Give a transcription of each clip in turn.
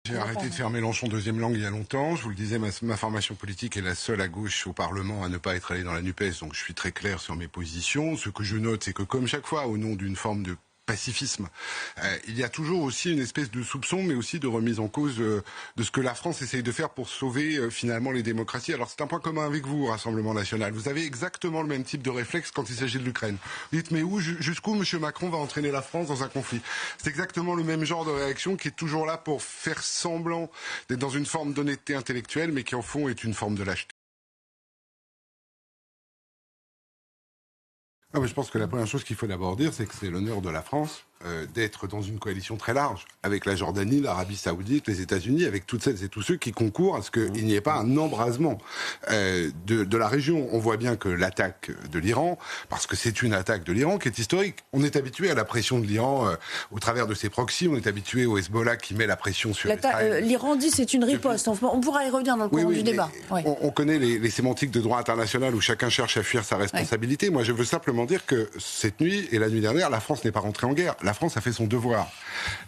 J'ai arrêté de faire Mélenchon deuxième langue il y a longtemps. Je vous le disais, ma formation politique est la seule à gauche au Parlement à ne pas être allée dans la NUPES, donc je suis très clair sur mes positions. Ce que je note, c'est que comme chaque fois, au nom d'une forme de pacifisme, il y a toujours aussi une espèce de soupçon, mais aussi de remise en cause de ce que la France essaye de faire pour sauver finalement les démocraties. Alors c'est un point commun avec vous, Rassemblement National. Vous avez exactement le même type de réflexe quand il s'agit de l'Ukraine. Vous dites, mais jusqu'où M. Macron va entraîner la France dans un conflit? C'est exactement le même genre de réaction qui est toujours là pour faire semblant d'être dans une forme d'honnêteté intellectuelle, mais qui en fond est une forme de lâcheté. Je pense que la première chose qu'il faut d'abord dire, c'est que c'est l'honneur de la France d'être dans une coalition très large, avec la Jordanie, l'Arabie Saoudite, les États-Unis, avec toutes celles et tous ceux qui concourent à ce qu'il n'y ait pas un embrasement de la région. On voit bien que l'attaque de l'Iran, parce que c'est une attaque de l'Iran qui est historique. On est habitué à la pression de l'Iran au travers de ses proxys, on est habitué au Hezbollah qui met la pression sur Israël. L'Iran dit c'est une riposte. On pourra y revenir dans le courant du débat. On connaît les sémantiques de droit international où chacun cherche à fuir sa responsabilité. Moi, je veux simplement dire que cette nuit et la nuit dernière, la France n'est pas rentrée en guerre. La France a fait son devoir.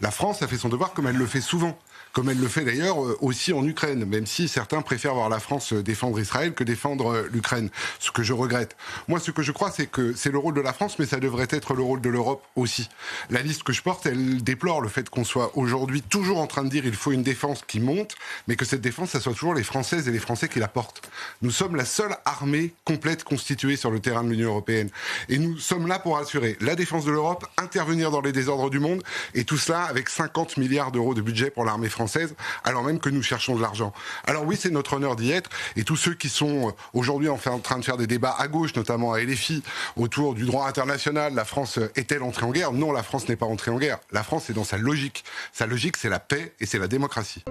La France a fait son devoir comme elle le fait souvent. Comme elle le fait d'ailleurs aussi en Ukraine, même si certains préfèrent voir la France défendre Israël que défendre l'Ukraine, ce que je regrette. Moi, ce que je crois, c'est que c'est le rôle de la France, mais ça devrait être le rôle de l'Europe aussi. La liste que je porte, elle déplore le fait qu'on soit aujourd'hui toujours en train de dire il faut une défense qui monte, mais que cette défense, ça soit toujours les Françaises et les Français qui la portent. Nous sommes la seule armée complète constituée sur le terrain de l'Union européenne. Et nous sommes là pour assurer la défense de l'Europe, intervenir dans les désordres du monde, et tout cela avec 50 milliards d'euros de budget pour l'armée française, alors même que nous cherchons de l'argent. Alors oui, c'est notre honneur d'y être, et tous ceux qui sont aujourd'hui en train de faire des débats à gauche, notamment à LFI, autour du droit international, la France est-elle entrée en guerre? Non, la France n'est pas entrée en guerre. La France est dans sa logique. Sa logique, c'est la paix et c'est la démocratie.